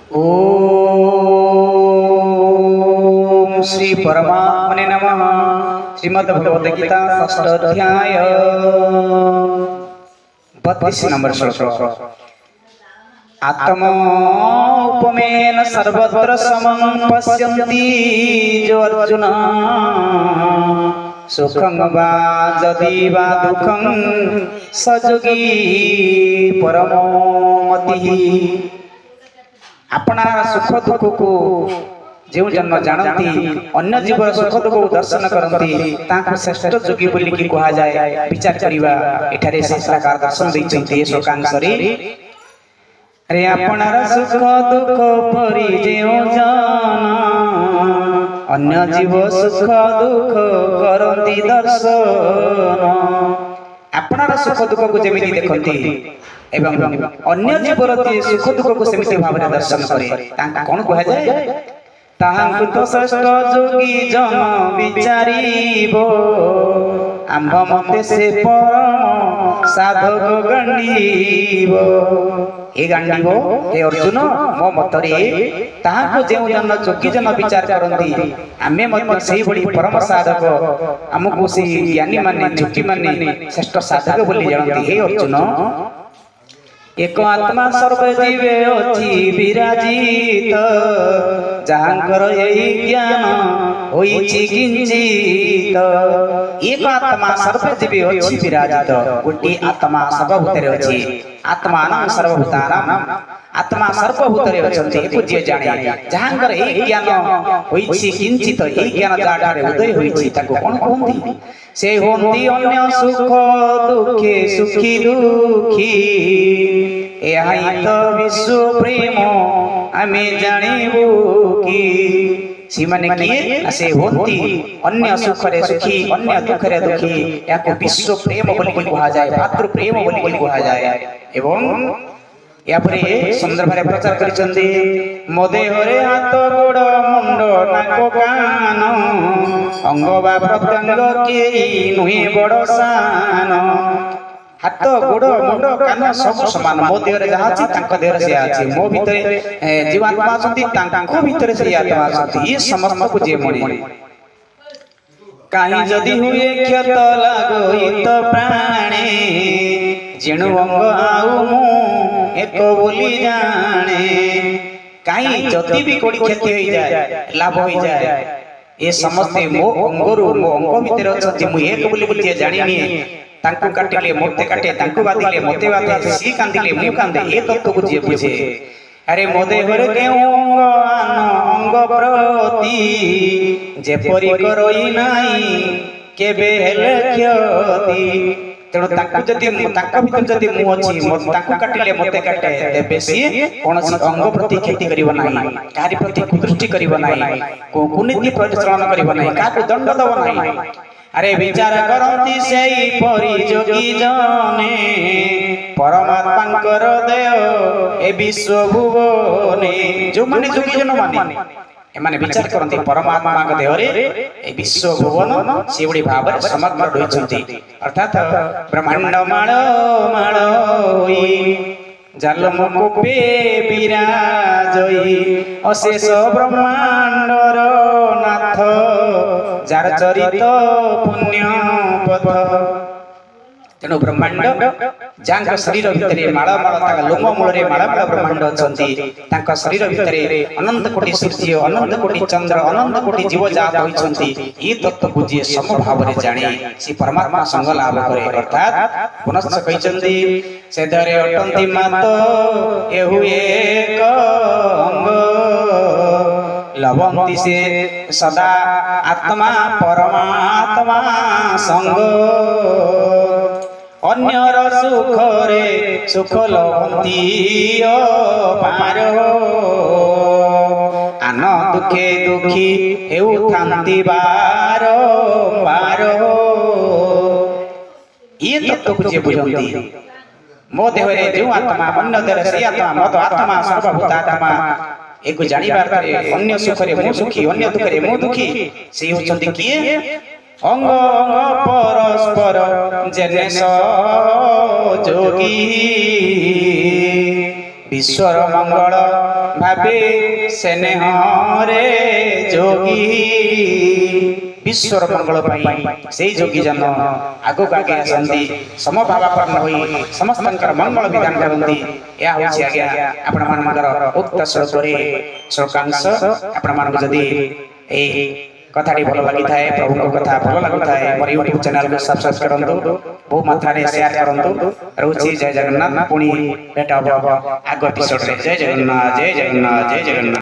ओम श्री परमात्मने नमः। श्रीमद् भगवद गीता षष्ठ अध्याय 32 नंबर श्लोक। आत्मोपमेन सर्वत्र समं पश्यन्ति जो अर्जुन सुखं वा यदि वा दुःखं स योगी परमो मतिः। अपना सुख दुख को जो जन जानती अन्य जीव सुख दुख को दर्शन करती ताको श्रेष्ठ योगी बोली की कहा जाए। विचार करिवा एठारे शास्त्रकार दर्शन दैछन्ति श्लोकांशरे। अरे अपना सुख दुख परि जो जाना अन्य जीव सुख दुख करती दर्शन। अपना सुख दुख को जेमिति देखती एवं अन्य जीवर सुख दुख को सेमिति भाव दर्शन करे तांका कोन कहा जाए। ताहांकु तो श्रेष्ठ योगी जन विचारिबो आंभ मते से परम साधक गंडीबो। ए गांडीबो हे अर्जुन मो मतरे ताहांकु जेउ जन योगी जन विचार करंती आमे मते सेही बडी परम साधक हमकु से ज्ञानी माने योगी माने श्रेष्ठ साधक बोली जानती। हे अर्जुन एक आत्मा सर्व जीवे अछि विराजित जहाँकर यही ज्ञान होइछि किंचित। एक आत्मा सर्व जीवे अछि विराजित गोटी आत्मा सर्वभूतरे अछि। आत्मानं सर्वभूतानां आत्मा सर्वभूतरे अछन्ति एको जे जाने जहाँकर यही ज्ञान होइछि किंचित यही ज्ञान जाठारे उदय होइछि ताको कोन कहंती। से होंती अन्य सुख दुखे सुखी दुखी एहाई तो विश्व प्रेम आमे जानिबु की। सीमाने किए से होंती अन्य सुखरे सुखी अन्य दुखरे दुखी याको विश्व प्रेम बोली कहा जाए भातृ प्रेम बोली कहा जाए। एवं या परे संदर्भरे प्रचार करिसंती मो देहरे हाथ गोड़ मुंड नाक कान अंग बा प्रत्यंग के नुहे बड़ सान। हाथ गोड़ मुंड कान सब समान मो देहरे जहा अछि तांको देहरे से अछि मो भितरे जीवात्मा अछंती तांको भितरे से आत्मा अछंती। ई समस्त को जे मने काहे जदि हुए क्षत लागोई तो प्राणे जेणु अंग आउ मु एक बोली जाने। काहे जदि भी कोडी क्षति होई जाए लाभ होई जाए ए समस्त मो अंगरु मो अंग भितर अछंती मु एक बोली बोली जानिनी तांको काटिले मते काटे तांको बादिले मते बादे सी कांदिले मु कांदे ए तत्व को जे बुझे। अरे मो देहरे केउ अंग आन अंग प्रति जेपरि करई नाही केबे हेले क्षति। तेणु तांको जदि तांको भितर जदि मु अछि तांको काटिले मते काटे तेबे सी कोनसी अंग प्रति क्षति करिवो नाही कारी प्रति कुदृष्टि करिवो नाही कुनीति परिश्रम करिवो नाही काको दंड दबो नाही। अरे विचार करंती सेई परि जोगी जने परमात्मांकर देव ए विश्व भुवने। जो माने जोगी जन माने एमाने विचार करंती परमात्मा के देहरे ए विश्व भुवन सेवडी भाबरे समग्र होइछंती। अर्थात ब्रह्मांड माळ माळ होई जालम कोपे विराजई अशेष ब्रह्मांडर नाथ जार चरित पुण्य पथ। तेणु ब्रह्मांड जांक शरीर भितरे माळ माळ ताका लोम मूलरे माळ माळ ब्रह्मांड अछंती ताका शरीर भितरे अनंत कोटि सूर्य अनंत कोटि चंद्र अनंत कोटि जीव जात होइछंती। ई तत्व को जे समभावरे जाने से परमात्मा संग लाभ करे। अर्थात पुनश्च कहिचंती से धरे अटंती मात एहु एक अंग लवंती से सदा आत्मा परमात्मा संग अन्यर सुख रे सुख लवंती पार आन दुखे दुखी हेउ थांती बार बार। ये तत्व को जे बुझंती मो देहरे जो आत्मा अन्य देहरे से आत्मा मो तो आत्मा सर्वभूत आत्मा एको जानि बारे अन्य सुख रे मो सुखी अन्य दुख रे मो दुखी से होचंती किए अंग अंग परस्पर जेने जोगी विश्वर मंगल ଭାବେ ସ୍ନେହରେ ଯୋଗୀ ବିଶ୍ୱର ମଙ୍ଗଳ ପାଇଁ ସେଇ ଯୋଗୀ ଜନ ଆଗକୁ ଆଗେ ଆସନ୍ତି ସମଭାବାପନ୍ନ ହୋଇ ସମସ୍ତଙ୍କର ମଙ୍ଗଳ ବିଧାନ କରନ୍ତି। ଏହା ହେଉଛି ଆଜ୍ଞା ଆପଣମାନଙ୍କର ଉକ୍ତ ଶ୍ଲୋକରେ ଶ୍ଲୋକାଂଶ। ଆପଣମାନଙ୍କୁ ଯଦି ଏହି କଥାଟି ଭଲ ଲାଗିଥାଏ, ପ୍ରଭୁଙ୍କ କଥା ଭଲ ଲାଗୁଥାଏ, ମୋର ୟୁଟ୍ୟୁବ ଚ୍ୟାନେଲକୁ ସବସ୍କ୍ରାଇବ କରନ୍ତୁ, ବହୁ ମାତ୍ରାରେ ସେୟାର କରନ୍ତୁ। ରହୁଛି ଜୟ ଜଗନ୍ନାଥ। ପୁଣି ଭେଟ ହବ ଆଗ ଏପିସୋଡରେ। ଜୟ ଜଗନ୍ନାଥ, ଜୟ ଜଗନ୍ନାଥ, ଜୟ ଜଗନ୍ନାଥ।